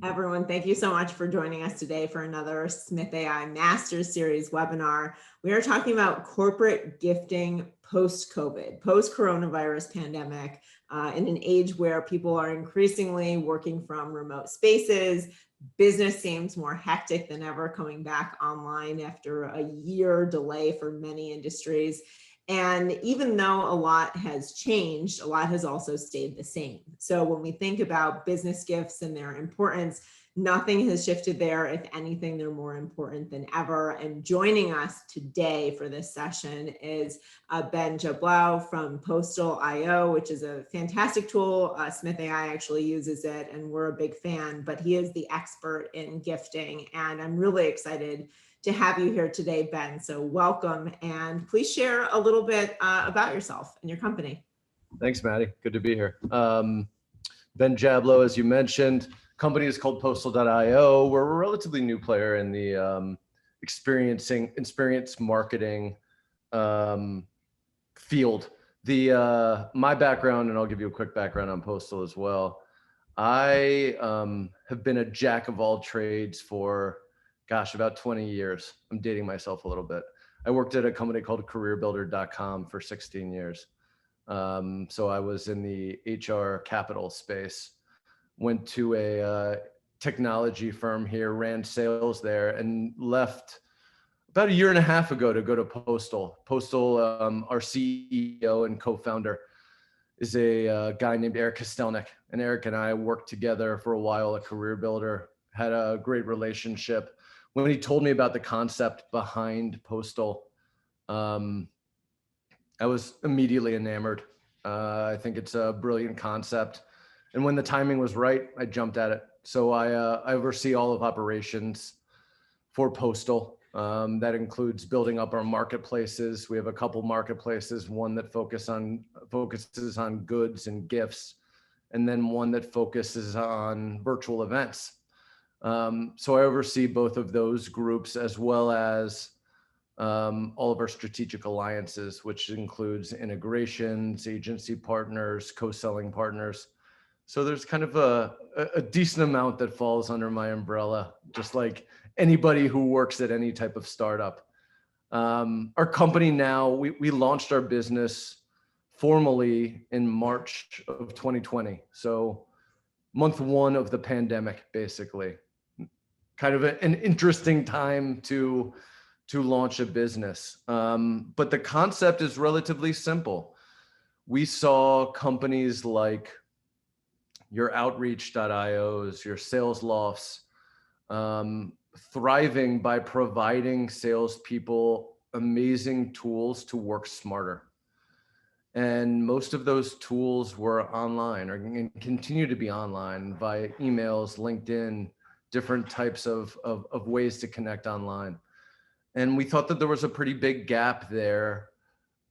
Everyone, thank you so much for joining us today for another Smith.ai Masters Series webinar. We are talking about corporate gifting post-COVID, post-coronavirus pandemic, in an age where people are increasingly working from remote spaces. Business seems more hectic than ever, coming back online after a year delay for many industries. And even though a lot has changed, a lot has also stayed the same. So when we think about business gifts and their importance, nothing has shifted there. If anything, they're more important than ever. And joining us today for this session is Ben Jablow from Postal.io, which is a fantastic tool. Smith.ai actually uses it, and we're a big fan, but he is the expert in gifting. And I'm really excited to have you here today, Ben. So welcome, and please share a little bit about yourself and your company. Thanks, Maddy. Good to be here. Ben Jablow, as you mentioned, company is called Postal.io. We're a relatively new player in the experience marketing field. My background, and I'll give you a quick background on Postal as well. I have been a jack of all trades for, gosh, about 20 years. I'm dating myself a little bit. I worked at a company called careerbuilder.com for 16 years. So I was in the HR capital space, went to a technology firm here, ran sales there, and left about a year and a half ago to go to Postal. Postal, our CEO and co-founder is a guy named Eric Kostelnik. And Eric and I worked together for a while at CareerBuilder, had a great relationship. When he told me about the concept behind Postal, I was immediately enamored. I think it's a brilliant concept. And when the timing was right, I jumped at it. So I oversee all of operations for Postal. That includes building up our marketplaces. We have a couple marketplaces, one that focuses on goods and gifts, and then one that focuses on virtual events. So I oversee both of those groups, as well as all of our strategic alliances, which includes integrations, agency partners, co-selling partners. So there's kind of a decent amount that falls under my umbrella, just like anybody who works at any type of startup. Our company now, we launched our business formally in March of 2020. So month one of the pandemic, basically. Kind of an interesting time to launch a business. But the concept is relatively simple. We saw companies like your Outreach.ios, your Sales Lofts, thriving by providing salespeople amazing tools to work smarter. And most of those tools were online, or continue to be online via emails, LinkedIn, different types of ways to connect online. And we thought that there was a pretty big gap there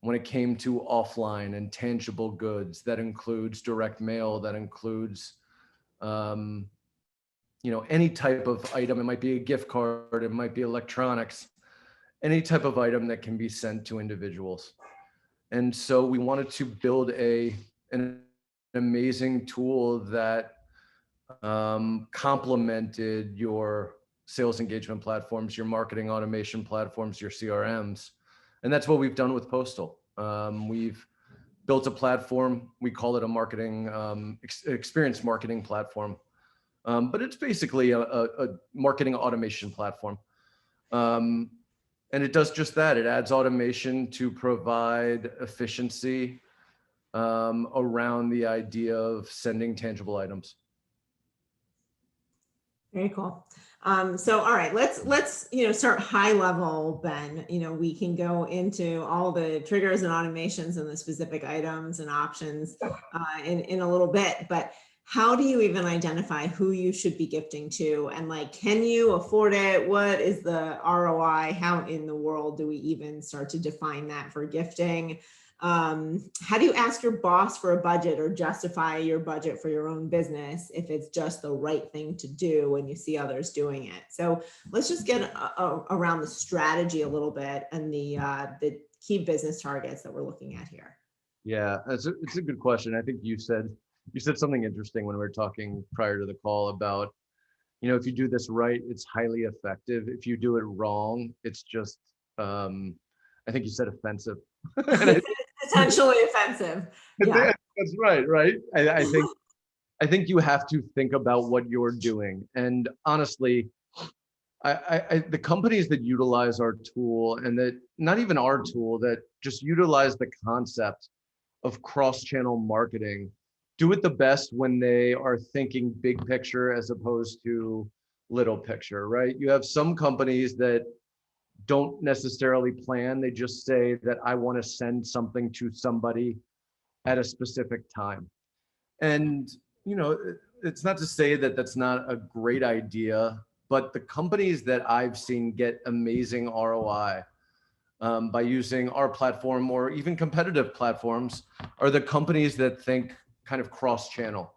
when it came to offline and tangible goods. That includes direct mail, that includes any type of item. It might be a gift card, it might be electronics, any type of item that can be sent to individuals. And so we wanted to build an amazing tool that complemented your sales engagement platforms, your marketing automation platforms, your CRMs. And that's what we've done with Postal. We've built a platform. We call it a marketing experience marketing platform. But it's basically a marketing automation platform. And it does just that. It adds automation to provide efficiency around the idea of sending tangible items. Very cool. So, all right, let's start high level, Ben. We can go into all the triggers and automations and the specific items and options in a little bit, but how do you even identify who you should be gifting to? And can you afford it? What is the ROI? How in the world do we even start to define that for gifting? How do you ask your boss for a budget or justify your budget for your own business if it's just the right thing to do when you see others doing it? So let's just get around the strategy a little bit and the key business targets that we're looking at here. Yeah, it's a good question. I think you said something interesting when we were talking prior to the call about if you do this right, it's highly effective. If you do it wrong, it's just, I think you said offensive. And Potentially offensive. Yeah. that's right, right? I think you have to think about what you're doing. And honestly, the companies that utilize our tool, and that not even our tool, that just utilize the concept of cross-channel marketing, do it the best when they are thinking big picture as opposed to little picture, right? You have some companies that don't necessarily plan. They just say that I want to send something to somebody at a specific time. And, it's not to say that that's not a great idea, but the companies that I've seen get amazing ROI by using our platform or even competitive platforms are the companies that think kind of cross-channel.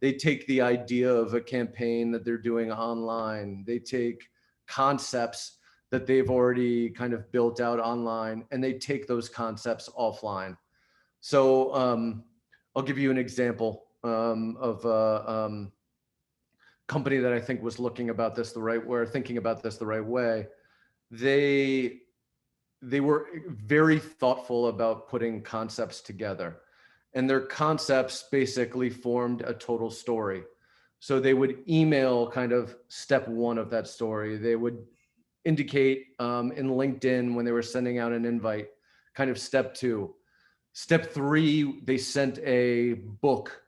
They take the idea of a campaign that they're doing online, they take concepts that they've already kind of built out online, and they take those concepts offline. So I'll give you an example of a company that I think was thinking about this the right way. They were very thoughtful about putting concepts together, and their concepts basically formed a total story. So they would email kind of step one of that story. They would indicate in LinkedIn when they were sending out an invite, kind of step two. Step three, they sent a book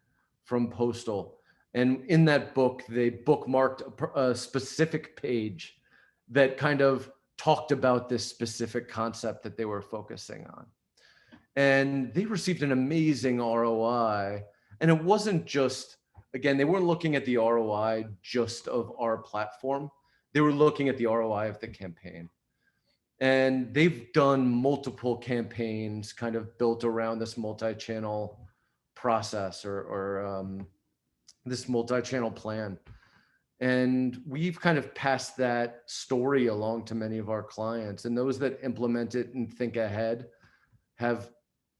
from Postal. And in that book, they bookmarked a specific page that kind of talked about this specific concept that they were focusing on. And they received an amazing ROI. And it wasn't just, again, they weren't looking at the ROI just of our platform. They were looking at the ROI of the campaign. And they've done multiple campaigns kind of built around this multi-channel process or this multi-channel plan. And we've kind of passed that story along to many of our clients. And those that implement it and think ahead have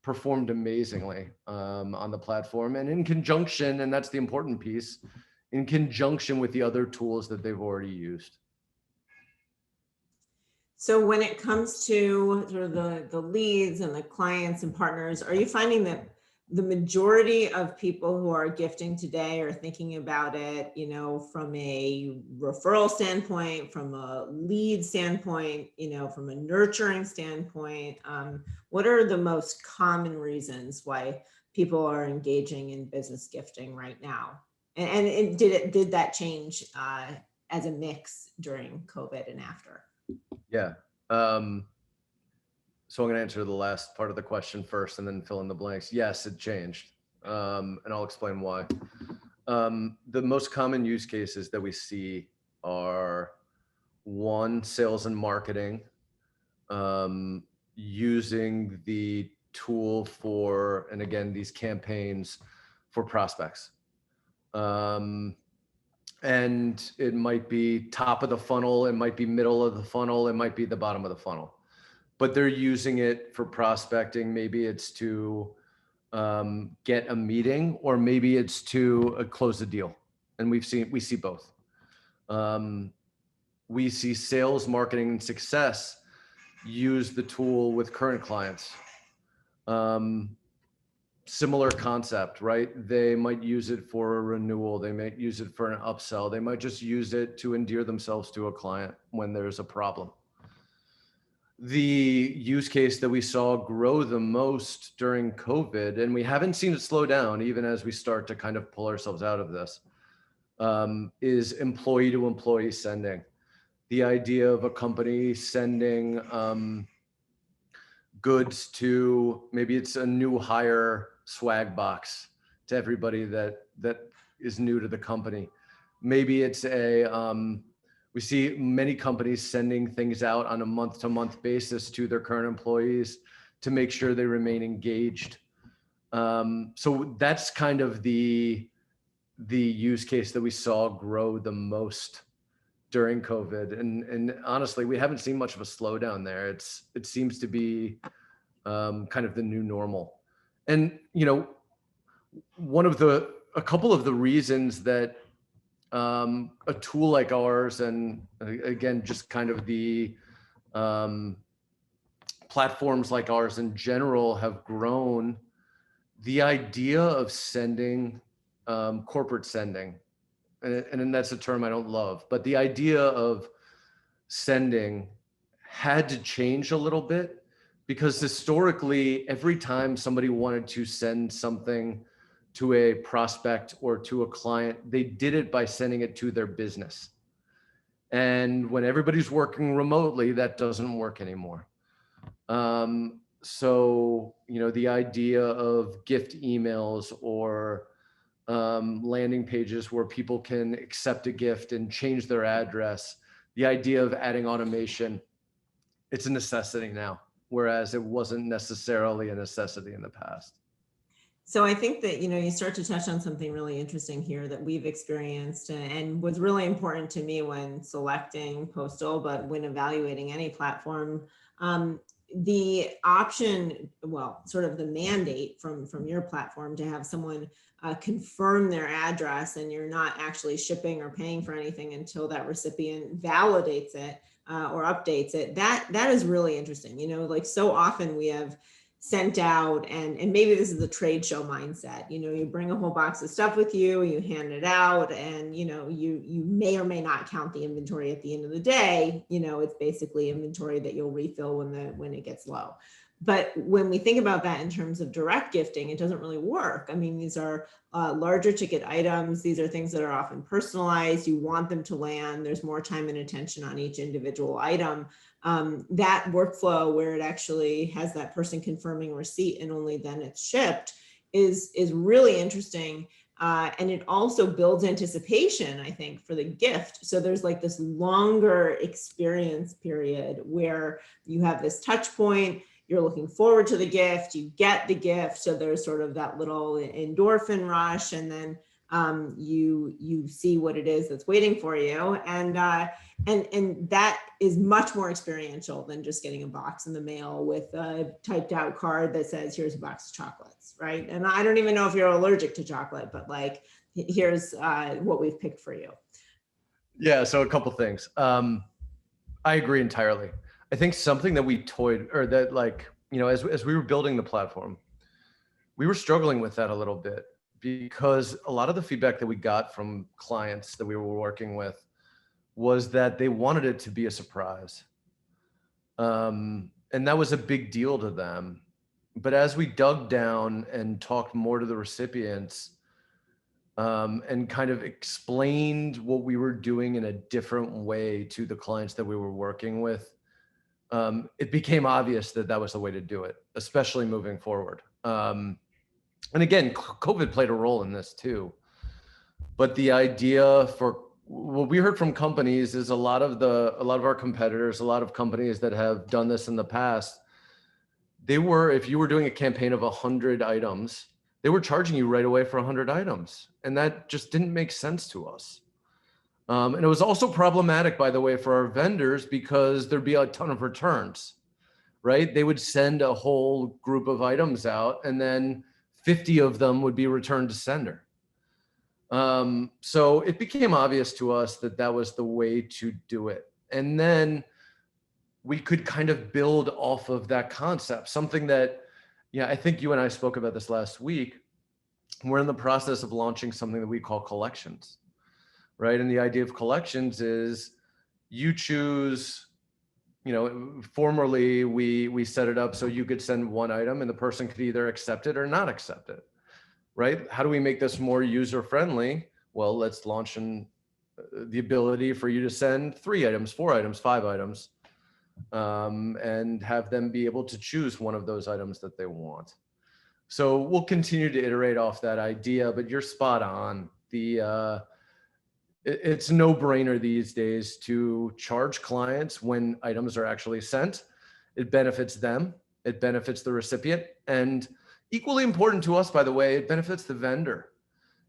performed amazingly on the platform. And in conjunction, and that's the important piece, in conjunction with the other tools that they've already used. So when it comes to sort of the leads and the clients and partners, are you finding that the majority of people who are gifting today are thinking about it, from a referral standpoint, from a lead standpoint, from a nurturing standpoint? What are the most common reasons why people are engaging in business gifting right now? And did that change as a mix during COVID and after? Yeah. So I'm going to answer the last part of the question first and then fill in the blanks. Yes, it changed. And I'll explain why. The most common use cases that we see are one, sales and marketing, using the tool for, and again, these campaigns for prospects. And it might be top of the funnel, it might be middle of the funnel, it might be the bottom of the funnel. But they're using it for prospecting. Maybe it's to get a meeting, or maybe it's to close a deal. And we see both. We see sales, marketing, and success use the tool with current clients. Similar concept, right? They might use it for a renewal. They might use it for an upsell. They might just use it to endear themselves to a client when there's a problem. The use case that we saw grow the most during COVID, and we haven't seen it slow down even as we start to kind of pull ourselves out of this, is employee to employee sending. The idea of a company sending goods to, maybe it's a new hire swag box to everybody that is new to the company. Maybe it's we see many companies sending things out on a month-to-month basis to their current employees to make sure they remain engaged. So that's kind of the use case that we saw grow the most during COVID. And honestly, we haven't seen much of a slowdown there. It seems to be kind of the new normal. And, a couple of the reasons that a tool like ours, and again, just kind of the platforms like ours in general have grown, the idea of sending, corporate sending, and that's a term I don't love, but the idea of sending had to change a little bit, because historically, every time somebody wanted to send something to a prospect or to a client, they did it by sending it to their business. And when everybody's working remotely, that doesn't work anymore. So, the idea of gift emails or landing pages where people can accept a gift and change their address, the idea of adding automation, it's a necessity now, whereas it wasn't necessarily a necessity in the past. So I think that, you start to touch on something really interesting here that we've experienced and was really important to me when selecting Postal, but when evaluating any platform. The option, well, sort of the mandate from your platform to have someone confirm their address, and you're not actually shipping or paying for anything until that recipient validates it or updates it. That is really interesting. Like so often we have sent out, and maybe this is a trade show mindset, you bring a whole box of stuff with you, you hand it out, and you may or may not count the inventory at the end of the day. It's basically inventory that you'll refill when it gets low. But when we think about that in terms of direct gifting, it doesn't really work. I mean, these are larger ticket items. These are things that are often personalized. You want them to land. There's more time and attention on each individual item. That workflow where it actually has that person confirming receipt and only then it's shipped is really interesting. And it also builds anticipation, I think, for the gift. So there's like this longer experience period where you have this touch point. You're looking forward to the gift, you get the gift. So there's sort of that little endorphin rush, and then you see what it is that's waiting for you. And that is much more experiential than just getting a box in the mail with a typed out card that says, here's a box of chocolates, right? And I don't even know if you're allergic to chocolate, but like, here's what we've picked for you. Yeah, so a couple things. I agree entirely. I think something that we toyed, or that as we were building the platform, we were struggling with that a little bit, because a lot of the feedback that we got from clients that we were working with was that they wanted it to be a surprise. And that was a big deal to them. But as we dug down and talked more to the recipients, and kind of explained what we were doing in a different way to the clients that we were working with, it became obvious that was the way to do it, especially moving forward. And again, COVID played a role in this too. But the idea for what we heard from companies is a lot of our competitors, a lot of companies that have done this in the past, if you were doing a campaign of 100 items, they were charging you right away for 100 items. And that just didn't make sense to us. And it was also problematic, by the way, for our vendors, because there'd be a ton of returns, right? They would send a whole group of items out, and then 50 of them would be returned to sender. So it became obvious to us that was the way to do it. And then we could kind of build off of that concept, something that, I think you and I spoke about this last week. We're in the process of launching something that we call collections, right? And the idea of collections is you choose, formerly we set it up so you could send one item and the person could either accept it or not accept it, right? How do we make this more user-friendly? Well, let's launch the ability for you to send 3 items, 4 items, 5 items, and have them be able to choose one of those items that they want. So we'll continue to iterate off that idea, but you're spot on. It's a no-brainer these days to charge clients when items are actually sent. It benefits them, it benefits the recipient, and equally important to us, by the way, it benefits the vendor.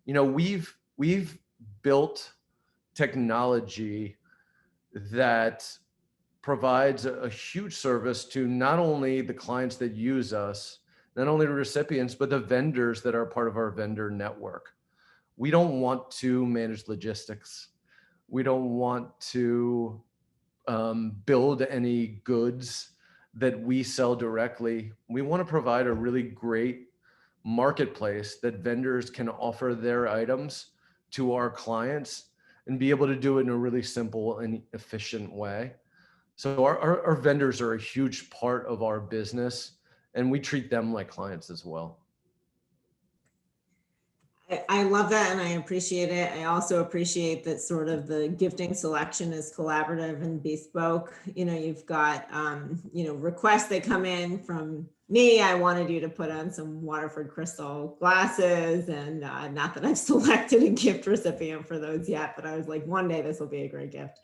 We've built technology that provides a huge service to not only the clients that use us, not only the recipients, but the vendors that are part of our vendor network. we don't want to manage logistics. We don't want to build any goods that we sell directly. We want to provide a really great marketplace that vendors can offer their items to our clients and be able to do it in a really simple and efficient way. So our vendors are a huge part of our business, and we treat them like clients as well. I love that and I appreciate it. I also appreciate that sort of the gifting selection is collaborative and bespoke. You've got, requests that come in from me. I wanted you to put on some Waterford crystal glasses, and not that I've selected a gift recipient for those yet, but I was like, one day this will be a great gift.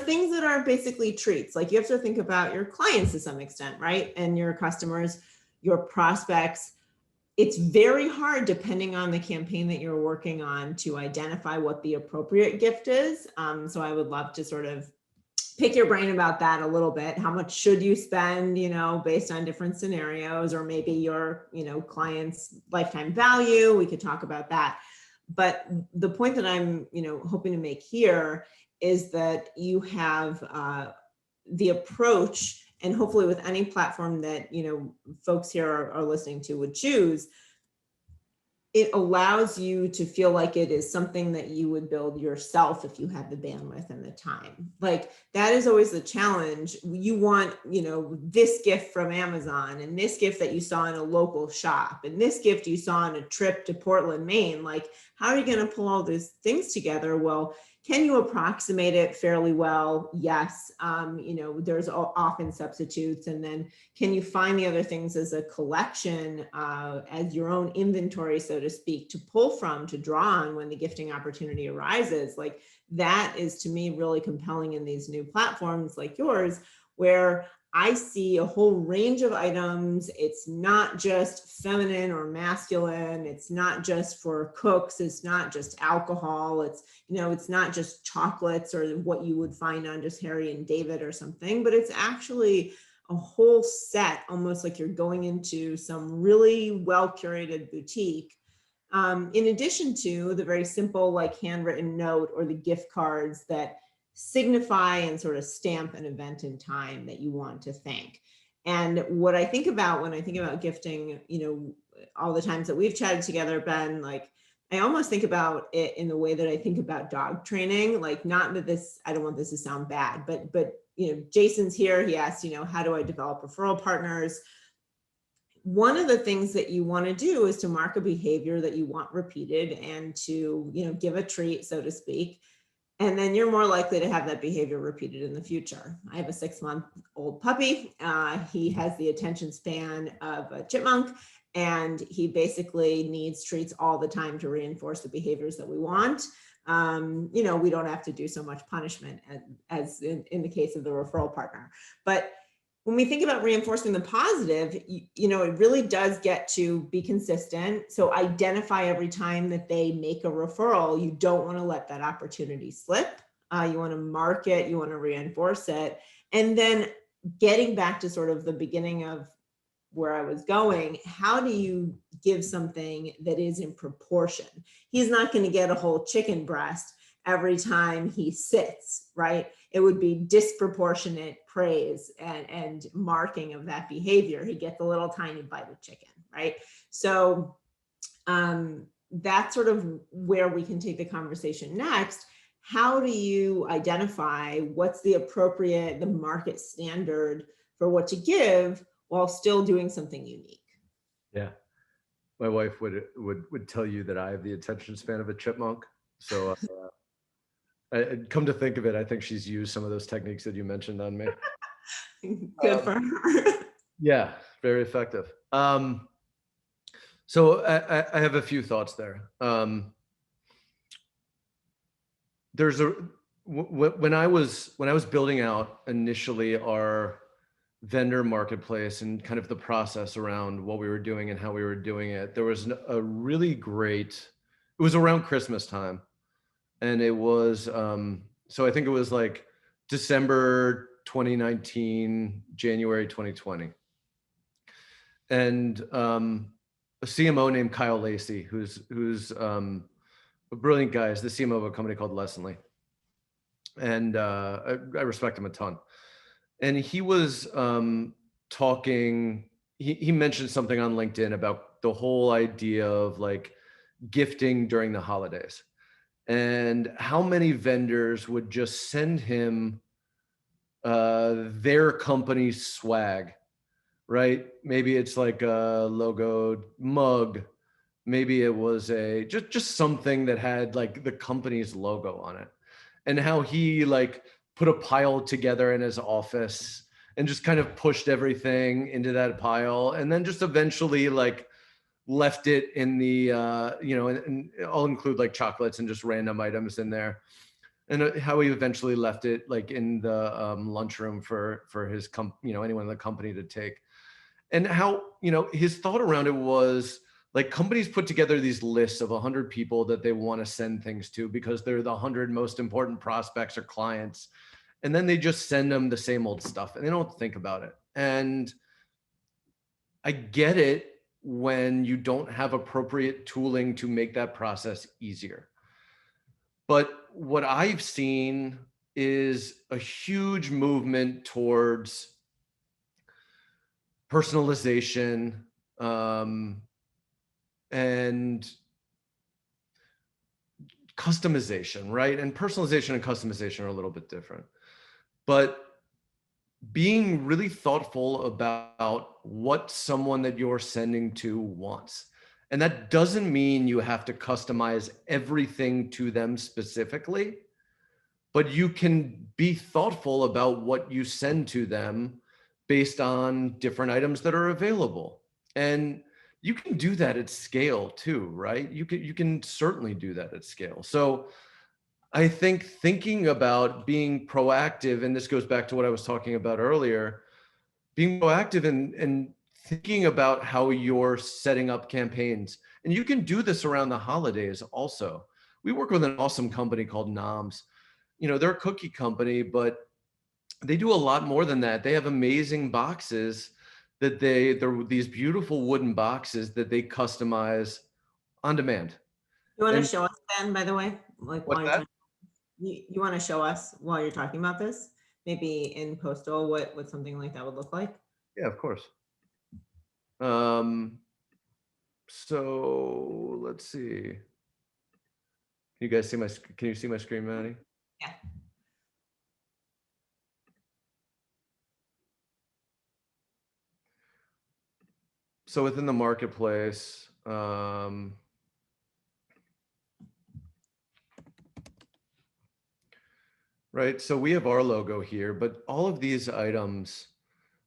Things that are basically treats. Like, you have to think about your clients to some extent, right? And your customers, your prospects. It's very hard, depending on the campaign that you're working on, to identify what the appropriate gift is. So I would love to sort of pick your brain about that a little bit. How much should you spend, based on different scenarios, or maybe your, client's lifetime value? We could talk about that. But the point that I'm, hoping to make here is that you have the approach, and hopefully with any platform that, folks here are listening to would choose, it allows you to feel like it is something that you would build yourself if you had the bandwidth and the time. Like, that is always the challenge. You want, this gift from Amazon, and this gift that you saw in a local shop, and this gift you saw on a trip to Portland, Maine. Like, how are you going to pull all these things together? Well, can you approximate it fairly well? Yes. There's often substitutes. And then can you find the other things as a collection, as your own inventory, so to speak, to pull from, to draw on when the gifting opportunity arises? Like, that is, to me, really compelling in these new platforms like yours, where I see a whole range of items. It's not just feminine or masculine. It's not just for cooks. It's not just alcohol. It's, it's not just chocolates or what you would find on just Harry and David or something, but it's actually a whole set, almost like you're going into some really well curated boutique. In addition to the very simple, like, handwritten note or the gift cards that signify and sort of stamp an event in time that you want to thank. And what I think about when I think about gifting, all the times that we've chatted together, Ben, like, I almost think about it in the way that I think about dog training. Like, not that this, I don't want this to sound bad, but Jason's here. He asked, how do I develop referral partners? One of the things that you want to do is to mark a behavior that you want repeated, and to, give a treat, so to speak. And then you're more likely to have that behavior repeated in the future. I have a 6-month-old puppy. He has the attention span of a chipmunk, and he basically needs treats all the time to reinforce the behaviors that we want. We don't have to do so much punishment as in the case of the referral partner. But when we think about reinforcing the positive, it really does get to be consistent. So identify every time that they make a referral. You don't want to let that opportunity slip. You want to mark it, you want to reinforce it. And then getting back to sort of the beginning of where I was going, how do you give something that is in proportion? He's not going to get a whole chicken breast every time he sits, right? It would be disproportionate praise and marking of that behavior. He gets a little tiny bite of chicken, right? So that's sort of where we can take the conversation next. How do you identify what's the appropriate, the market standard for what to give while still doing something unique? Yeah. My wife would tell you that I have the attention span of a chipmunk. So come to think of it, I think she's used some of those techniques that you mentioned on me. Good for her. Yeah, very effective. So I have a few thoughts there. When I was building out initially our vendor marketplace and kind of the process around what we were doing and how we were doing it, there was a really great, it was around Christmas time. And it was, so I think it was like December 2019, January 2020. And a CMO named Kyle Lacey, who's a brilliant guy. He's the CMO of a company called Lessonly, and I respect him a ton. And he was talking. He mentioned something on LinkedIn about the whole idea of like gifting during the holidays, and how many vendors would just send him their company's swag, right? Maybe it's like a logoed mug. Maybe it was a just something that had like the company's logo on it, and how he like put a pile together in his office and just kind of pushed everything into that pile, and then just eventually like left it in the and I'll include like chocolates and just random items in there, and how he eventually left it like in the lunchroom for his anyone in the company to take. And how his thought around it was like companies put together these lists of 100 people that they want to send things to because they're the 100 most important prospects or clients, and then they just send them the same old stuff and they don't think about it. And I get it when you don't have appropriate tooling to make that process easier. But what I've seen is a huge movement towards personalization, and customization, right? And personalization and customization are a little bit different. But being really thoughtful about what someone that you're sending to wants. And that doesn't mean you have to customize everything to them specifically, but you can be thoughtful about what you send to them based on different items that are available. And you can do that at scale too, right? You can certainly do that at scale. So I think thinking about being proactive, and this goes back to what I was talking about earlier, being proactive and thinking about how you're setting up campaigns. And you can do this around the holidays also. We work with an awesome company called Noms. They're a cookie company, but they do a lot more than that. They have amazing boxes that they're these beautiful wooden boxes that they customize on demand. You want to And show us, Ben, by the way, like what's while you're that? talking, you want to show us while you're talking about this, maybe in Postal, what something like that would look like? Yeah, of course. So let's see. Can you see my screen, Maddy? Yeah. So within the marketplace, right? So we have our logo here, but all of these items,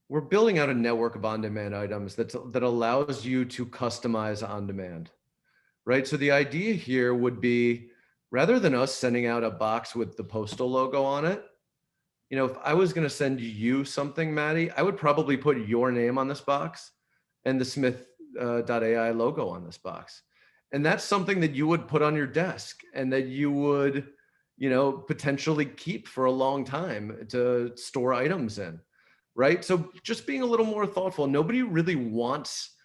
we're building out a network of on-demand items that allows you to customize on demand, right? So the idea here would be, rather than us sending out a box with the Postal logo on it, if I was going to send you something, Maddy, I would probably put your name on this box and the Smith.ai logo on this box. And that's something that you would put on your desk and that you would, potentially keep for a long time to store items in, right? So just being a little more thoughtful. Nobody really wants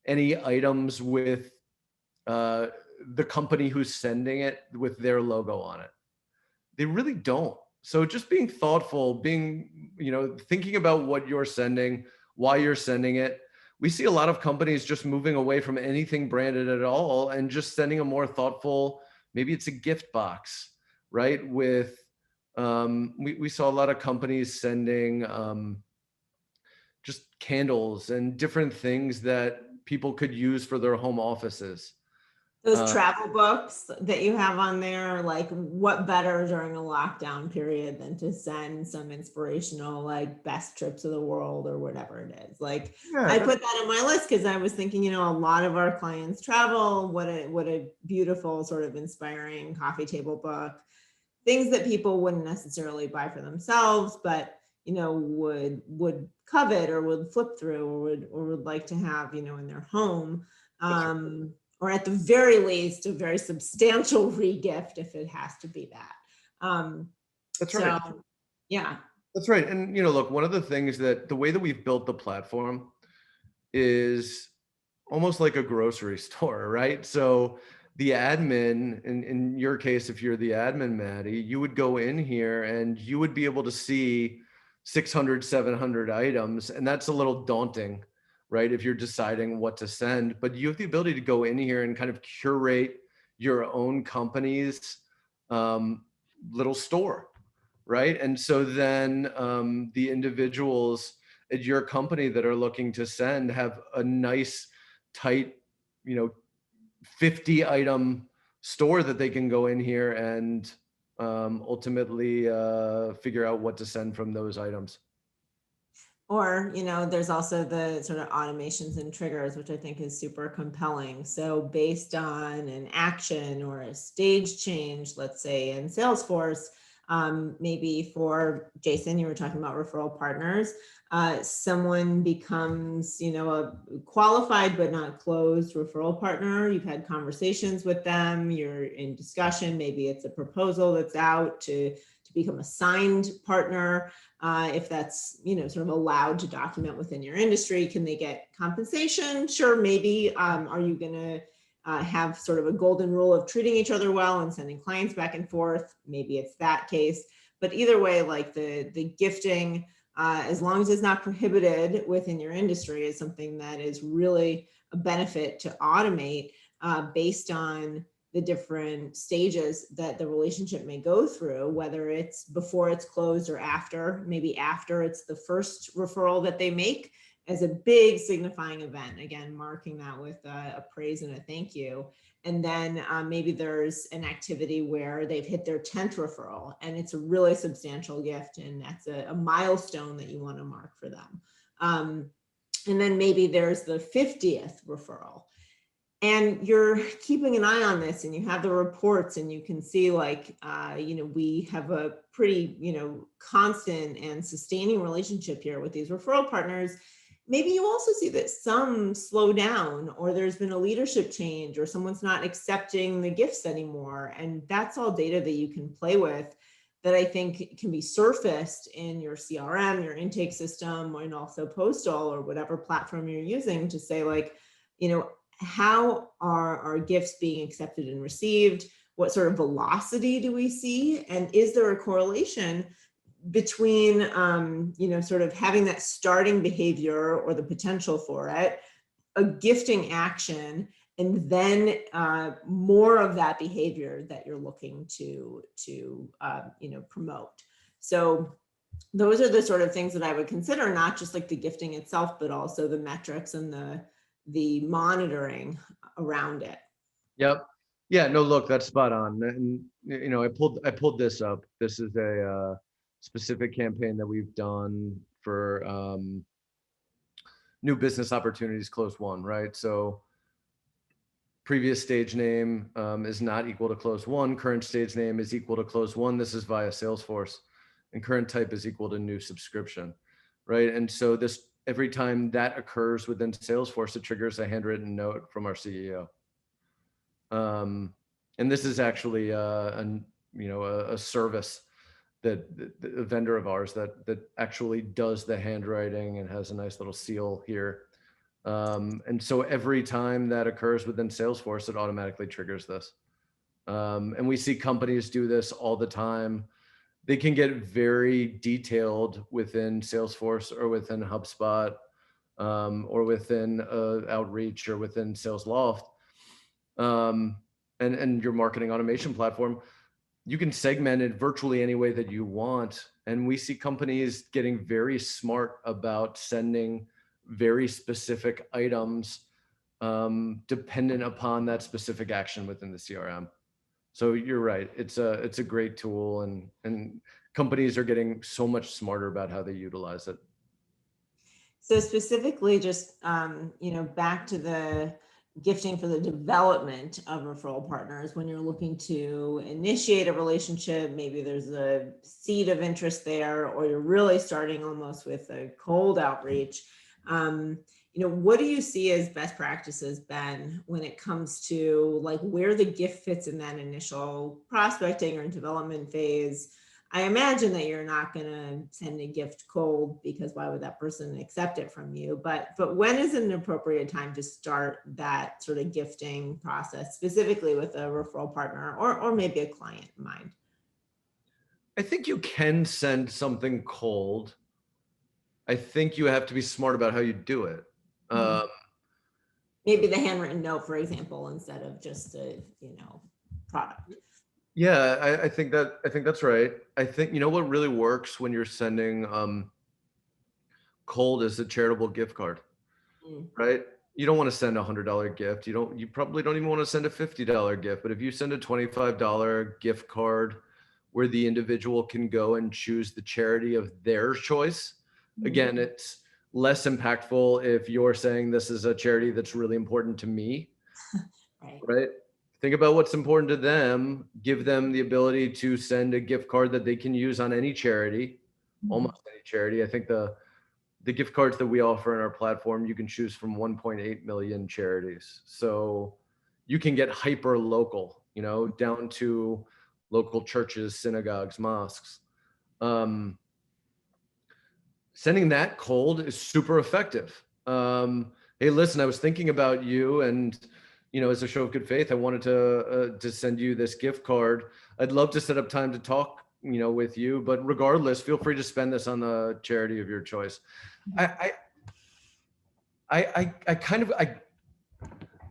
any items with the company who's sending it with their logo on it. They really don't. So just being thoughtful, thinking about what you're sending, why you're sending it. We see a lot of companies just moving away from anything branded at all and just sending a more thoughtful, maybe it's a gift box, right? With, we saw a lot of companies sending just candles and different things that people could use for their home offices. Those travel books that you have on there, like what better during a lockdown period than to send some inspirational, like best trips of the world or whatever it is. Like Yeah, I put that on my list because I was thinking, a lot of our clients travel. What a beautiful sort of inspiring coffee table book. Things that people wouldn't necessarily buy for themselves, but would covet or would flip through or would like to have, in their home. Or at the very least, a very substantial regift if it has to be that. that's right. Yeah. That's right. And look, one of the things that the way that we've built the platform is almost like a grocery store, right? So the admin, in your case, if you're the admin, Maddie, you would go in here and you would be able to see 600, 700 items. And that's a little daunting, right? If you're deciding what to send, but you have the ability to go in here and kind of curate your own company's little store, right? And so then the individuals at your company that are looking to send have a nice, tight, 50 item store that they can go in here and ultimately figure out what to send from those items. Or, there's also the sort of automations and triggers, which I think is super compelling. So based on an action or a stage change, let's say in Salesforce, maybe for Jason, you were talking about referral partners, someone becomes, a qualified but not closed referral partner. You've had conversations with them, you're in discussion, maybe it's a proposal that's out to become a signed partner. If that's, sort of allowed to document within your industry. Can they get compensation? Sure, maybe. Are you going to have sort of a golden rule of treating each other well and sending clients back and forth? Maybe it's that case. But either way, like the gifting, as long as it's not prohibited within your industry, is something that is really a benefit to automate based on the different stages that the relationship may go through, whether it's before it's closed or after. Maybe after it's the first referral that they make as a big signifying event, again, marking that with a praise and a thank you. And then maybe there's an activity where they've hit their 10th referral and it's a really substantial gift, and that's a milestone that you want to mark for them. And then maybe there's the 50th referral. And you're keeping an eye on this and you have the reports and you can see like, we have a pretty, constant and sustaining relationship here with these referral partners. Maybe you also see that some slow down, or there's been a leadership change, or someone's not accepting the gifts anymore. And that's all data that you can play with that I think can be surfaced in your CRM, your intake system, and also Postal or whatever platform you're using to say like, how are our gifts being accepted and received? What sort of velocity do we see? And is there a correlation between, sort of having that starting behavior or the potential for it, a gifting action, and then more of that behavior that you're looking to promote? So those are the sort of things that I would consider, not just like the gifting itself, but also the metrics and the monitoring around it. Yep. Yeah, no, look, that's spot on. And I pulled this up. This is a specific campaign that we've done for new business opportunities close one, right? So previous stage name is not equal to close one. Current stage name is equal to close one. This is via Salesforce, and current type is equal to new subscription, right? And so this, every time that occurs within Salesforce, it triggers a handwritten note from our CEO. And this is actually a service that a vendor of ours that actually does the handwriting and has a nice little seal here. And so every time that occurs within Salesforce, it automatically triggers this. And we see companies do this all the time. They can get very detailed within Salesforce or within HubSpot or within Outreach or within SalesLoft and your marketing automation platform. You can segment it virtually any way that you want. And we see companies getting very smart about sending very specific items dependent upon that specific action within the CRM. So you're right. It's a great tool, and companies are getting so much smarter about how they utilize it. So specifically, just back to the gifting for the development of referral partners, when you're looking to initiate a relationship, maybe there's a seed of interest there, or you're really starting almost with a cold outreach. What do you see as best practices, Ben, when it comes to like where the gift fits in that initial prospecting or development phase? I imagine that you're not going to send a gift cold, because why would that person accept it from you? But when is an appropriate time to start that sort of gifting process, specifically with a referral partner or maybe a client in mind? I think you can send something cold. I think you have to be smart about how you do it. Mhm. Maybe the handwritten note, for example, instead of just a, product. Yeah, I think that's right. I think what really works when you're sending cold is a charitable gift card, Mm. right? You don't want to send $100 gift. You probably don't even want to send a $50 gift. But if you send a $25 gift card where the individual can go and choose the charity of their choice, again, it's less impactful if you're saying this is a charity that's really important to me, Right. right? Think about what's important to them, give them the ability to send a gift card that they can use on any charity, almost any charity. I think the gift cards that we offer in our platform, you can choose from 1.8 million charities. So you can get hyper local, down to local churches, synagogues, mosques. Sending that cold is super effective. Hey, listen, I was thinking about you, and as a show of good faith, I wanted to send you this gift card. I'd love to set up time to talk, with you. But regardless, feel free to spend this on the charity of your choice. I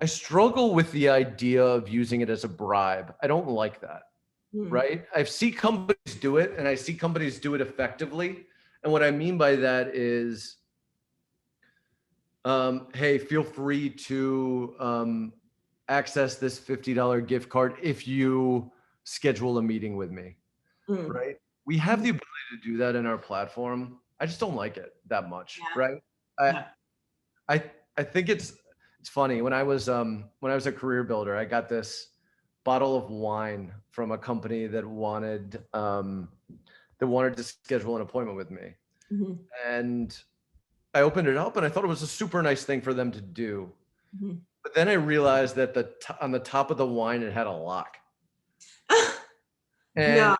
struggle with the idea of using it as a bribe. I don't like that. Right? I see companies do it, and I see companies do it effectively. And what I mean by that is, hey, feel free to access this $50 gift card if you schedule a meeting with me, right? We have the ability to do that in our platform. I just don't like it that much, right? I, Yeah. I, I think it's funny. When I was a career builder, I got this bottle of wine from a company that wanted to schedule an appointment with me. And I opened it up and I thought it was a super nice thing for them to do. But then I realized that on the top of the wine, it had a lock. No And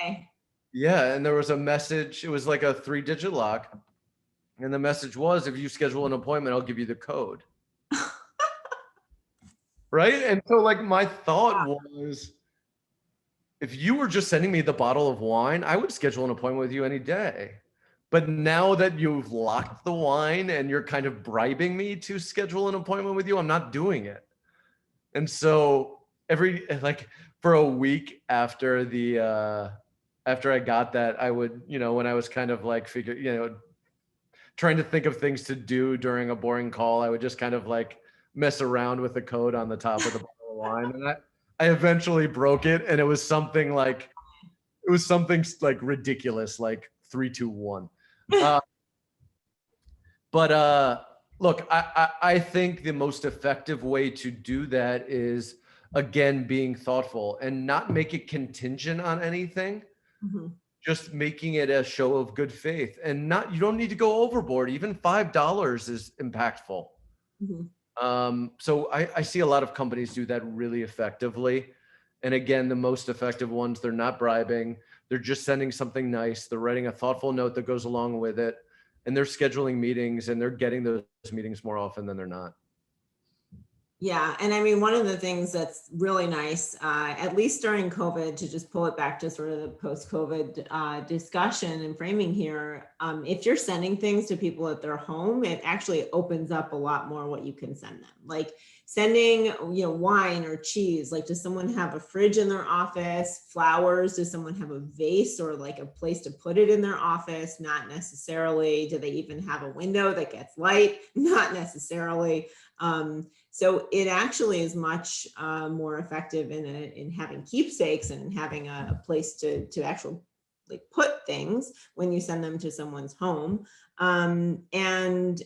way. yeah, and there was a message. It was like a 3-digit lock. And the message was, if you schedule an appointment, I'll give you the code. Right. And so like my thought was, if you were just sending me the bottle of wine, I would schedule an appointment with you any day. But now that you've locked the wine and you're kind of bribing me to schedule an appointment with you, I'm not doing it. And so for a week after after I got that, I would, when I was kind of like trying to think of things to do during a boring call, I would just kind of like mess around with the code on the top of the bottle of wine. And I eventually broke it, and it was something like ridiculous, like 3, 2, 1. But look, I think the most effective way to do that is, again, being thoughtful and not make it contingent on anything. Just making it a show of good faith, and you don't need to go overboard. Even $5 is impactful. So I see a lot of companies do that really effectively. And again, the most effective ones, they're not bribing. They're just sending something nice. They're writing a thoughtful note that goes along with it. And they're scheduling meetings, and they're getting those meetings more often than they're not. Yeah. And I mean, one of the things that's really nice, at least during COVID, to just pull it back to sort of the post-COVID discussion and framing here, if you're sending things to people at their home, it actually opens up a lot more what you can send them. Like sending, wine or cheese. Like, does someone have a fridge in their office? Flowers? Does someone have a vase or like a place to put it in their office? Not necessarily. Do they even have a window that gets light? Not necessarily. So it actually is much more effective in having keepsakes and having a place to actually like put things when you send them to someone's home. And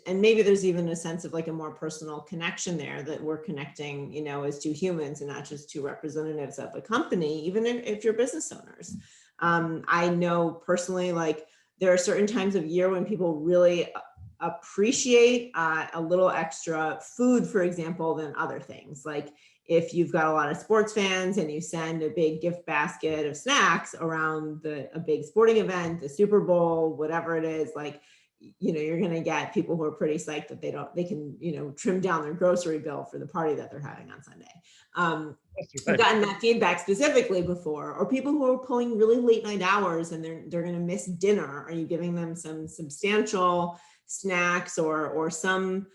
maybe there's even a sense of like a more personal connection there, that we're connecting, as two humans and not just two representatives of a company, even if you're business owners. I know personally, like there are certain times of year when people really appreciate a little extra food, for example, than other things. Like if you've got a lot of sports fans and you send a big gift basket of snacks around a big sporting event, the Super Bowl, whatever it is, like, you're going to get people who are pretty psyched that they can, trim down their grocery bill for the party that they're having on Sunday. That's I've right. gotten that feedback specifically before, or people who are pulling really late night hours and they're going to miss dinner. Are you giving them some substantial snacks or some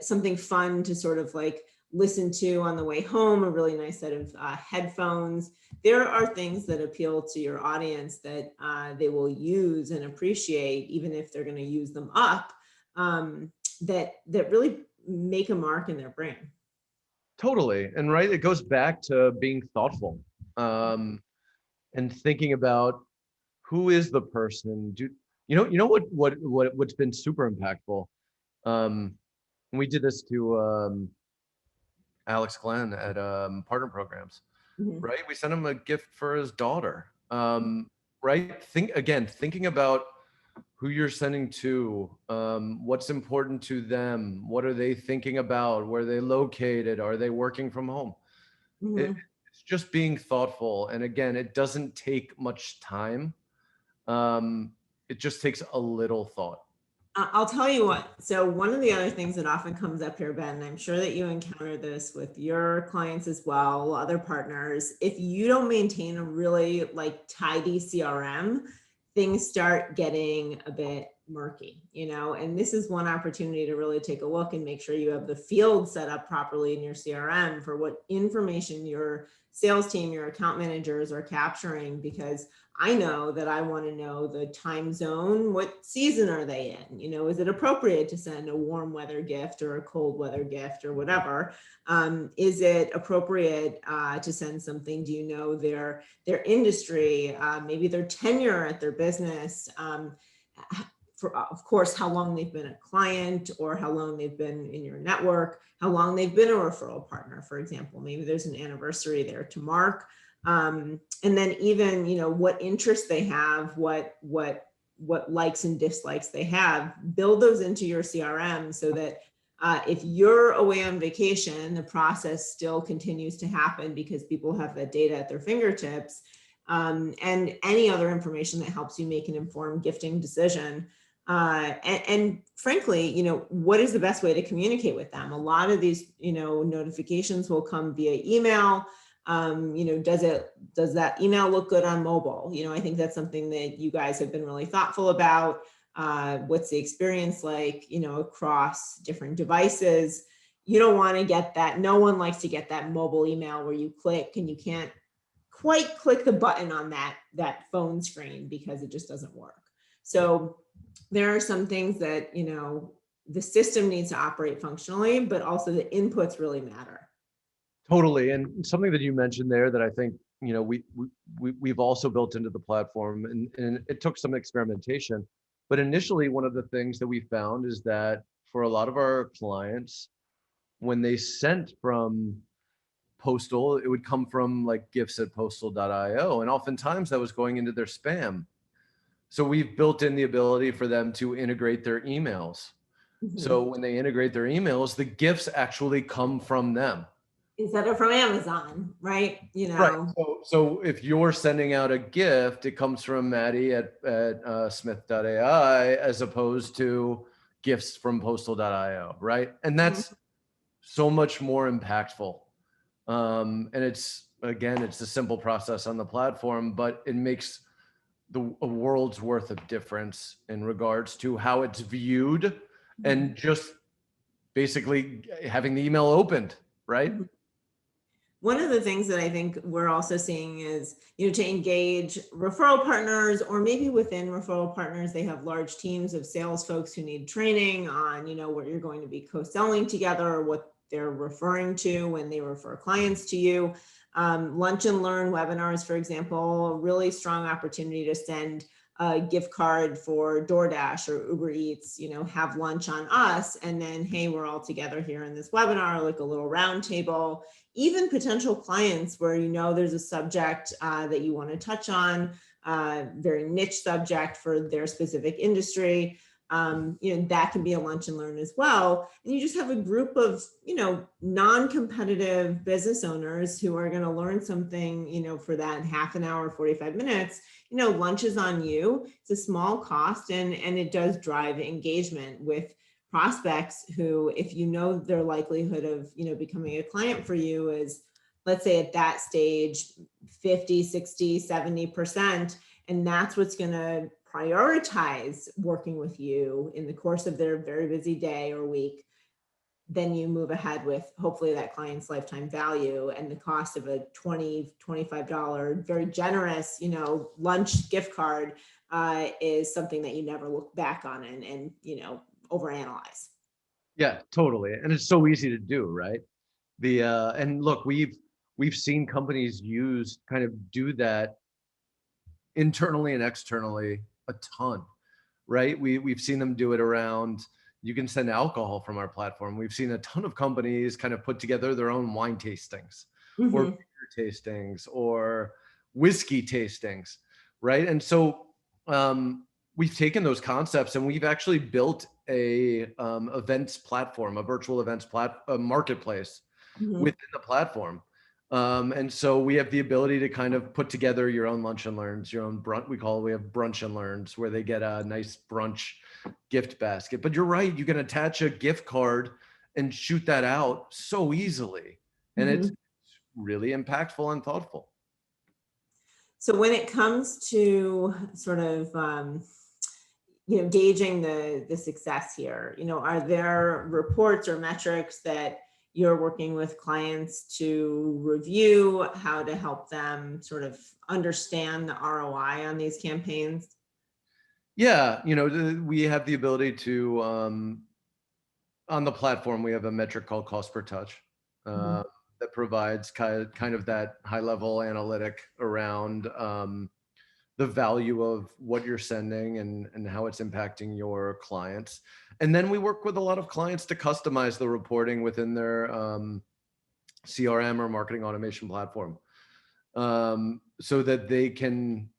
something fun to sort of like listen to on the way home, a really nice set of headphones? There are things that appeal to your audience that they will use and appreciate, even if they're going to use them up, that really make a mark in their brain. Totally. And right, it goes back to being thoughtful, and thinking about who is the person. What's been super impactful. And we did this to Alex Glenn at Partner Programs, Mhm. right? We sent him a gift for his daughter. Right? Thinking about who you're sending to, what's important to them, what are they thinking about, where are they located, are they working from home? Mhm. It's just being thoughtful. And again, it doesn't take much time. It just takes a little thought. I'll tell you what. So one of the other things that often comes up here, Ben, and I'm sure that you encounter this with your clients as well, other partners, if you don't maintain a really like tidy CRM, things start getting a bit murky, and this is one opportunity to really take a look and make sure you have the field set up properly in your CRM for what information your sales team, your account managers are capturing, because I know that I want to know the time zone. What season are they in? Is it appropriate to send a warm weather gift or a cold weather gift or whatever? Is it appropriate to send something? Do you know their industry, maybe their tenure at their business? For, of course, how long they've been a client or how long they've been in your network, how long they've been a referral partner, for example. Maybe there's an anniversary there to mark. And then even, what interests they have, what likes and dislikes they have, build those into your CRM so that if you're away on vacation, the process still continues to happen because people have that data at their fingertips, and any other information that helps you make an informed gifting decision. And frankly, what is the best way to communicate with them? A lot of these, notifications will come via email. Does that email look good on mobile? I think that's something that you guys have been really thoughtful about. What's the experience like, across different devices? You don't want to get that. No one likes to get that mobile email where you click and you can't quite click the button on that phone screen because it just doesn't work. So there are some things that, the system needs to operate functionally, but also the inputs really matter. Totally. And something that you mentioned there that I think, we've also built into the platform, and it took some experimentation. But initially, one of the things that we found is that for a lot of our clients, when they sent from postal, it would come from like gifts@postal.io. And oftentimes that was going into their spam. So we've built in the ability for them to integrate their emails. Mhm. So when they integrate their emails, the gifts actually come from them. Instead of from Amazon, right? Right. So if you're sending out a gift, it comes from Maddy at Smith.ai as opposed to gifts from postal.io, right? And that's so much more impactful. And it's a simple process on the platform, but it makes a world's worth of difference in regards to how it's viewed and just basically having the email opened, right? One of the things that I think we're also seeing is, to engage referral partners, or maybe within referral partners, they have large teams of sales folks who need training on, what you're going to be co-selling together or what they're referring to when they refer clients to you. Lunch and learn webinars, for example, a really strong opportunity to send a gift card for DoorDash or Uber Eats, have lunch on us. And then, hey, we're all together here in this webinar, like a little round table. Even potential clients where there's a subject that you want to touch on, very niche subject for their specific industry. That can be a lunch and learn as well. And you just have a group of, non-competitive business owners who are going to learn something, for that half an hour, 45 minutes. Lunch is on you. It's a small cost, and it does drive engagement with prospects who, if their likelihood of, becoming a client for you is, let's say at that stage, 50, 60, 70%, and that's what's going to prioritize working with you in the course of their very busy day or week, then you move ahead with hopefully that client's lifetime value, and the cost of a $25 very generous, lunch gift card is something that you never look back on and overanalyze. Yeah, totally. And it's so easy to do, right? And look, we've seen companies do that internally and externally a ton, right? We've seen them do it around, you can send alcohol from our platform. We've seen a ton of companies kind of put together their own wine tastings or beer tastings or whiskey tastings, right? And so we've taken those concepts and we've actually built a events platform, a virtual events marketplace within the platform. And so we have the ability to kind of put together your own lunch and learns, your own brunch. We have brunch and learns where they get a nice brunch gift basket. But you're right, you can attach a gift card and shoot that out so easily. And it's really impactful and thoughtful. So when it comes to sort of, gauging the success here, are there reports or metrics that you're working with clients to review how to help them sort of understand the ROI on these campaigns? Yeah, we have the ability to, on the platform, we have a metric called cost per touch that provides kind of that high level analytic around the value of what you're sending and how it's impacting your clients. And then we work with a lot of clients to customize the reporting within their CRM or marketing automation platform, so that they can,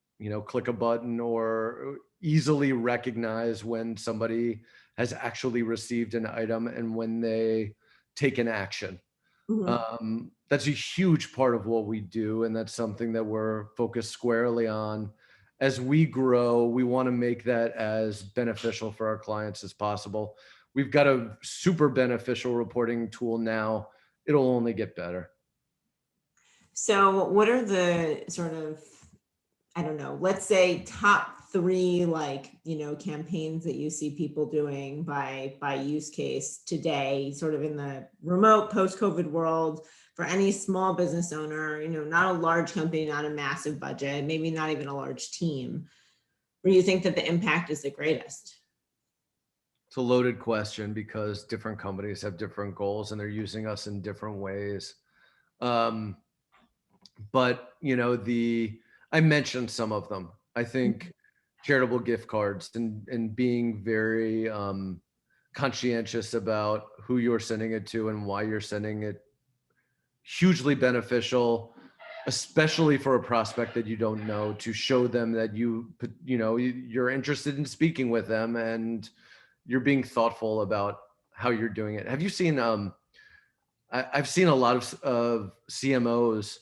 click a button or easily recognize when somebody has actually received an item and when they take an action. That's a huge part of what we do. And that's something that we're focused squarely on. As we grow, we want to make that as beneficial for our clients as possible. We've got a super beneficial reporting tool now. It'll only get better. So what are the sort of, I don't know, let's say top 3, campaigns that you see people doing by use case today, sort of in the remote post-COVID world, for any small business owner, not a large company, not a massive budget, maybe not even a large team, where you think that the impact is the greatest? It's a loaded question because different companies have different goals and they're using us in different ways. But I mentioned some of them. I think charitable gift cards and being very conscientious about who you're sending it to and why you're sending it, hugely beneficial, especially for a prospect that you don't know, to show them that you're interested in speaking with them and you're being thoughtful about how you're doing it. Have you seen? I've seen a lot of CMOs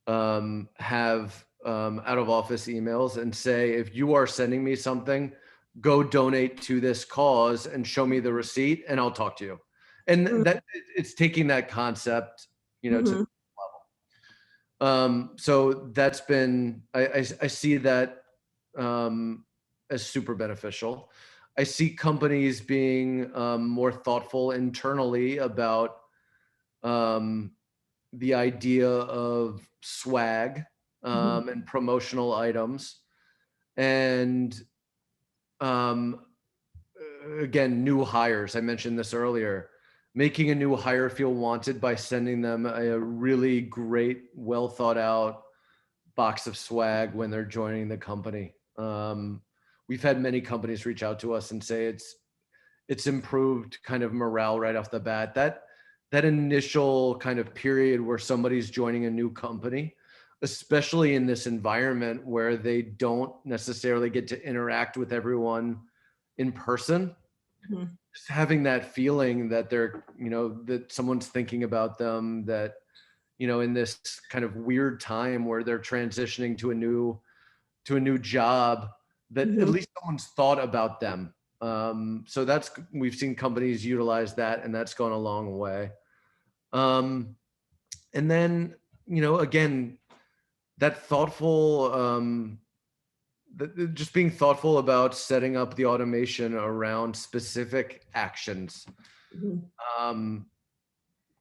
have out of office emails and say, if you are sending me something, go donate to this cause and show me the receipt and I'll talk to you. And that it's taking that concept, to the level. So that's been, I see that as super beneficial. I see companies being more thoughtful internally about the idea of swag and promotional items, and again, new hires. I mentioned this earlier, making a new hire feel wanted by sending them a really great, well thought out box of swag when they're joining the company. We've had many companies reach out to us and say it's improved kind of morale right off the bat. That initial kind of period where somebody's joining a new company, especially in this environment where they don't necessarily get to interact with everyone in person, Mhm. just having that feeling that they're, that someone's thinking about them, that, in this kind of weird time where they're transitioning to a new job, that at Mhm. least someone's thought about them. So we've seen companies utilize that, and that's gone a long way. And then, again, that thoughtful, just being thoughtful about setting up the automation around specific actions. Mhm. Um,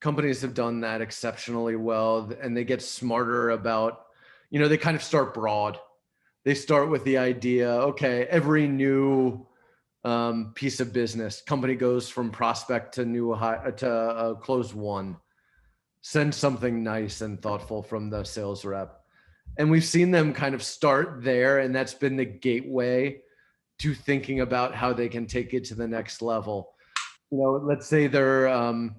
Companies have done that exceptionally well, and they get smarter about, they kind of start broad. They start with the idea, okay, every new piece of business, company goes from prospect to close one. Send something nice and thoughtful from the sales rep. And we've seen them kind of start there, and that's been the gateway to thinking about how they can take it to the next level. Let's say the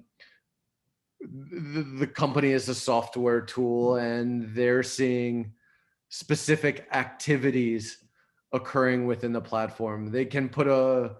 company is a software tool, and they're seeing specific activities occurring within the platform. They can put a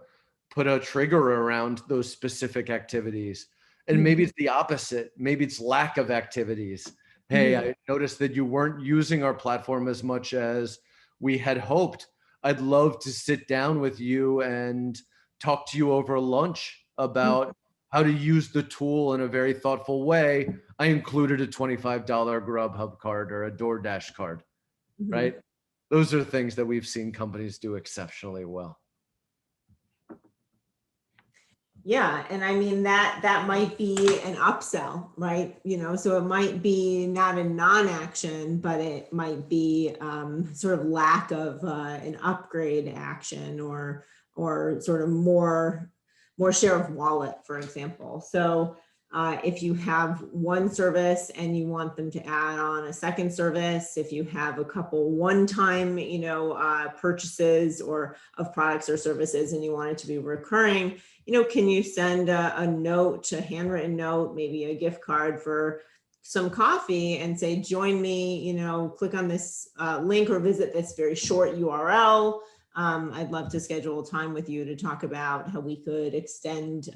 trigger around those specific activities. And maybe it's the opposite. Maybe it's lack of activities. Hey, Mhm. I noticed that you weren't using our platform as much as we had hoped. I'd love to sit down with you and talk to you over lunch Mhm. about how to use the tool in a very thoughtful way. I included a $25 Grubhub card or a DoorDash card, Mhm. right? Those are things that we've seen companies do exceptionally well. Yeah, and I mean that might be an upsell, right? So it might be not a non-action, but it might be sort of lack of an upgrade action, or sort of more share of wallet, for example. So if you have one service and you want them to add on a second service, if you have a couple one-time purchases or of products or services, and you want it to be recurring, can you send a note, a handwritten note, maybe a gift card for some coffee, and say, join me, click on this link or visit this very short URL. I'd love to schedule a time with you to talk about how we could extend,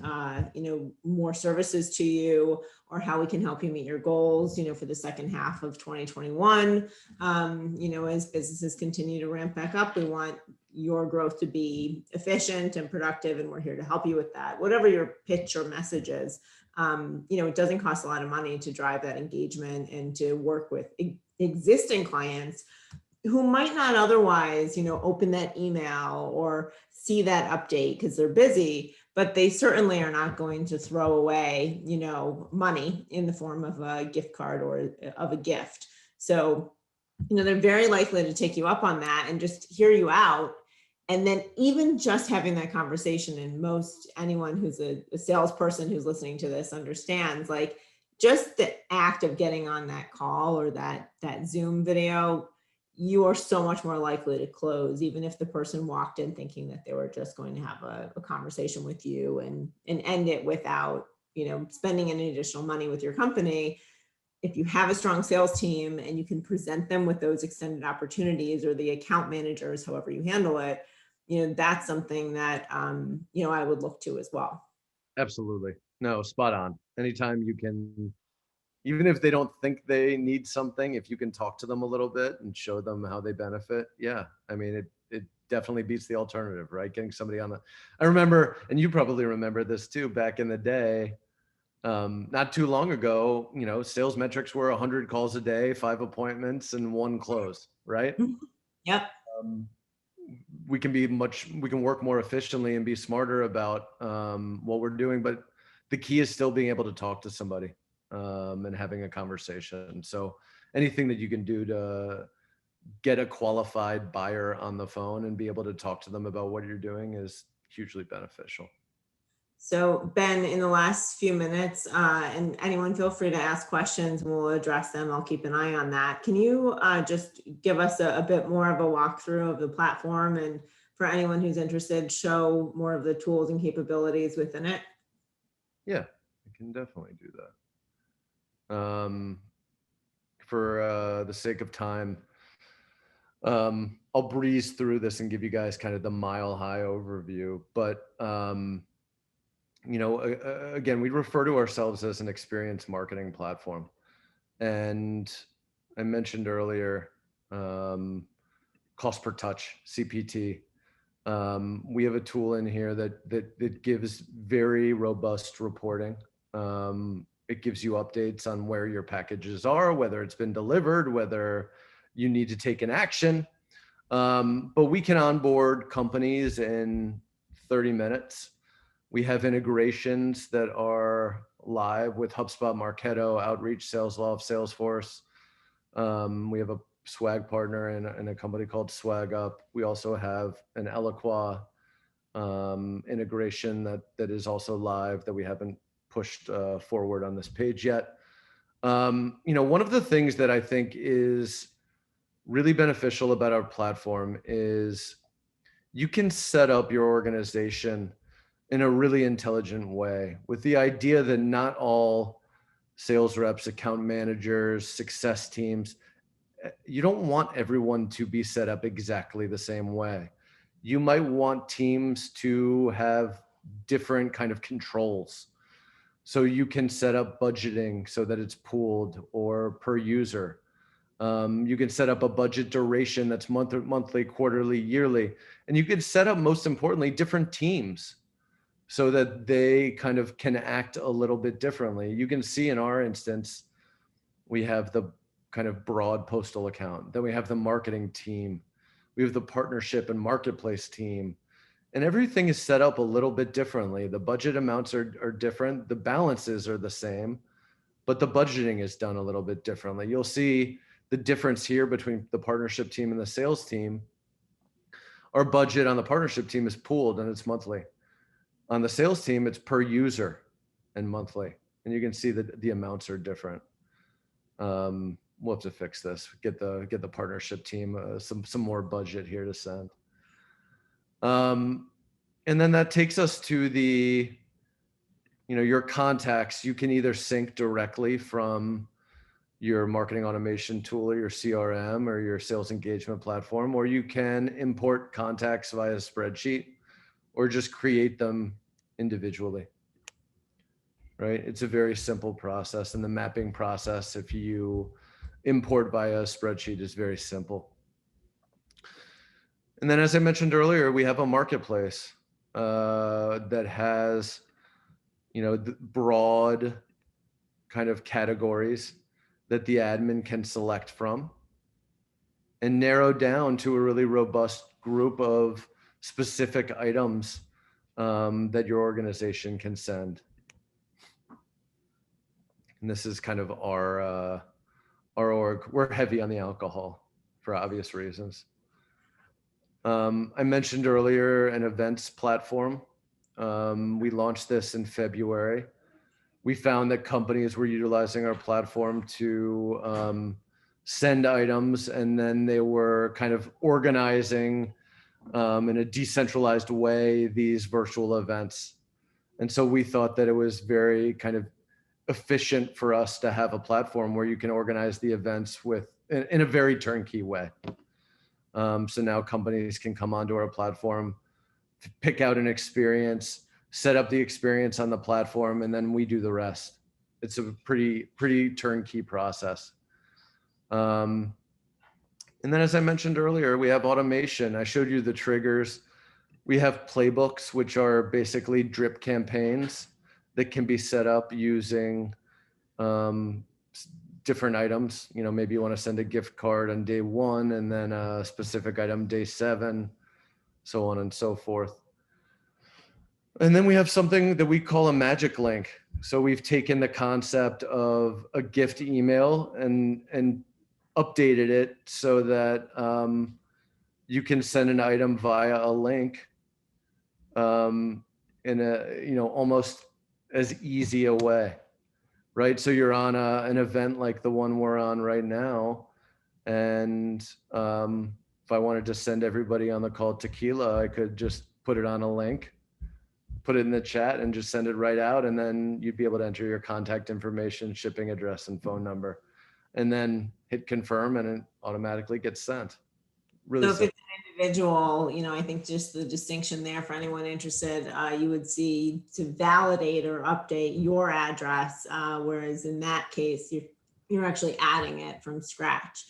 more services to you, or how we can help you meet your goals, for the second half of 2021. As businesses continue to ramp back up, we want your growth to be efficient and productive, and we're here to help you with that. Whatever your pitch or message is, it doesn't cost a lot of money to drive that engagement and to work with existing clients who might not otherwise, open that email or see that update because they're busy, but they certainly are not going to throw away, money in the form of a gift card or of a gift. So, they're very likely to take you up on that and just hear you out. And then even just having that conversation, and most anyone who's a salesperson who's listening to this understands, like, just the act of getting on that call or that Zoom video, you are so much more likely to close, even if the person walked in thinking that they were just going to have a conversation with you and end it without, spending any additional money with your company. If you have a strong sales team and you can present them with those extended opportunities, or the account managers, however you handle it, that's something that, I would look to as well. Absolutely. No, spot on. Anytime you can, even if they don't think they need something, if you can talk to them a little bit and show them how they benefit, yeah. I mean, it definitely beats the alternative, right? Getting somebody on the, I remember, and you probably remember this too, back in the day, not too long ago, sales metrics were 100 calls a day, 5 appointments, and 1 close, right? Mhm. Yep. Um, we can work more efficiently and be smarter about what we're doing, but the key is still being able to talk to somebody and having a conversation. So anything that you can do to get a qualified buyer on the phone and be able to talk to them about what you're doing is hugely beneficial. So, Ben, in the last few minutes, and anyone feel free to ask questions, we'll address them. I'll keep an eye on that. Can you just give us a bit more of a walkthrough of the platform, and for anyone who's interested, show more of the tools and capabilities within it? Yeah, I can definitely do that. For the sake of time, I'll breeze through this and give you guys kind of the mile high overview, but again, we refer to ourselves as an experience marketing platform. And I mentioned earlier, cost per touch, CPT. We have a tool in here that gives very robust reporting. It gives you updates on where your packages are, whether it's been delivered, whether you need to take an action. But we can onboard companies in 30 minutes. We have integrations that are live with HubSpot, Marketo, Outreach, SalesLoft, Salesforce. We have a swag partner and a company called Swag Up. We also have an Eloqua integration that is also live that we haven't pushed forward on this page yet. One of the things that I think is really beneficial about our platform is you can set up your organization in a really intelligent way, with the idea that not all sales reps, account managers, success teams, you don't want everyone to be set up exactly the same way. You might want teams to have different kind of controls. So you can set up budgeting so that it's pooled or per user. You can set up a budget duration that's monthly, quarterly, yearly. And you can set up, most importantly, different teams so that they kind of can act a little bit differently. You can see in our instance, we have the kind of broad postal account. Then we have the marketing team. We have the partnership and marketplace team. And everything is set up a little bit differently. The budget amounts are different. The balances are the same, but the budgeting is done a little bit differently. You'll see the difference here between the partnership team and the sales team. Our budget on the partnership team is pooled and it's monthly. On the sales team, it's per user and monthly. And you can see that the amounts are different. We'll have to fix this. Get the partnership team some more budget here to send. And then that takes us to the, your contacts. You can either sync directly from your marketing automation tool or your CRM or your sales engagement platform, or you can import contacts via spreadsheet or just create them individually. Right? It's a very simple process, and the mapping process, if you import via a spreadsheet, is very simple. And then, as I mentioned earlier, we have a marketplace that has, the broad kind of categories that the admin can select from and narrow down to a really robust group of specific items that your organization can send. And this is kind of our org. We're heavy on the alcohol for obvious reasons. I mentioned earlier an events platform. We launched this in February. We found that companies were utilizing our platform to send items, and then they were kind of organizing in a decentralized way these virtual events. And so we thought that it was very kind of efficient for us to have a platform where you can organize the events in a very turnkey way. So now companies can come onto our platform, pick out an experience, set up the experience on the platform, and then we do the rest. It's a pretty turnkey process. And then, as I mentioned earlier, we have automation. I showed you the triggers. We have playbooks, which are basically drip campaigns that can be set up using different items. Maybe you want to send a gift card on day 1 and then a specific item day 7, so on and so forth. And then we have something that we call a magic link. So we've taken the concept of a gift email and updated it so that you can send an item via a link in a almost as easy a way, right? So you're on an event like the one we're on right now, and if I wanted to send everybody on the call tequila, I could just put it on a link, put it in the chat, and just send it right out, and then you'd be able to enter your contact information, shipping address, and phone number, and then hit confirm, and it automatically gets sent. Really So if simple. it's an individual, I think just the distinction there for anyone interested, you would see to validate or update your address, whereas in that case, you're actually adding it from scratch.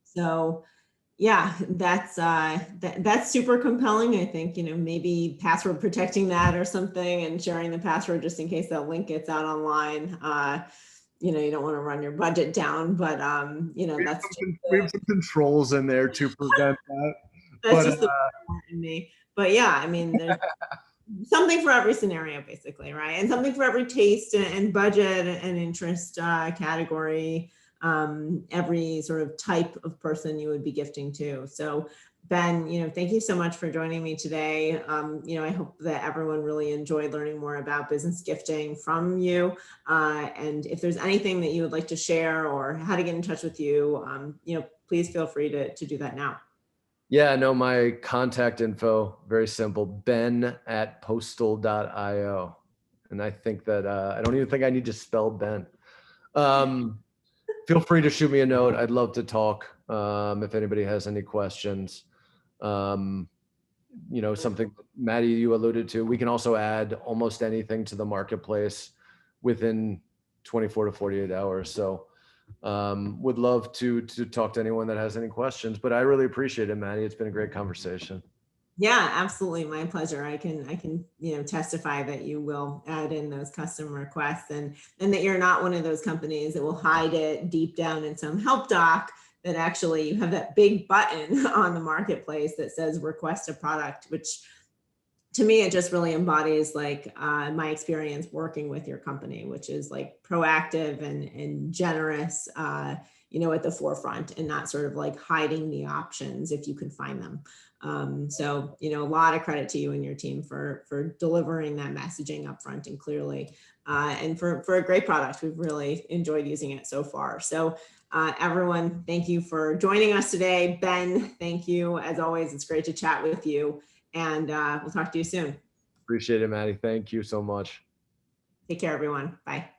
So yeah, that's super compelling. I think, maybe password protecting that or something and sharing the password just in case that link gets out online. You don't want to run your budget down, but that's just We have some controls in there to prevent that. that's just the part in me. But yeah, I mean, there's something for every scenario, basically, right? And something for every taste and budget and interest category, every sort of type of person you would be gifting to. So Ben, thank you so much for joining me today. I hope that everyone really enjoyed learning more about business gifting from you. And if there's anything that you would like to share or how to get in touch with you, please feel free to do that now. Yeah, no, my contact info, very simple, ben@postal.io. And I think that, I don't even think I need to spell Ben. Feel free to shoot me a note. I'd love to talk. If anybody has any questions, something Maddy, you alluded to, we can also add almost anything to the marketplace within 24 to 48 hours. So, would love to talk to anyone that has any questions, but I really appreciate it, Maddy. It's been a great conversation. Yeah, absolutely. My pleasure. I can, testify that you will add in those custom requests and that you're not one of those companies that will hide it deep down in some help doc, that actually you have that big button on the marketplace that says request a product, which to me, it just really embodies like my experience working with your company, which is like proactive and generous, at the forefront and not sort of like hiding the options if you can find them. So, a lot of credit to you and your team for delivering that messaging upfront and clearly, and for a great product. We've really enjoyed using it so far. So everyone, thank you for joining us today. Ben, thank you. As always, it's great to chat with you. And we'll talk to you soon. Appreciate it, Maddy. Thank you so much. Take care, everyone. Bye.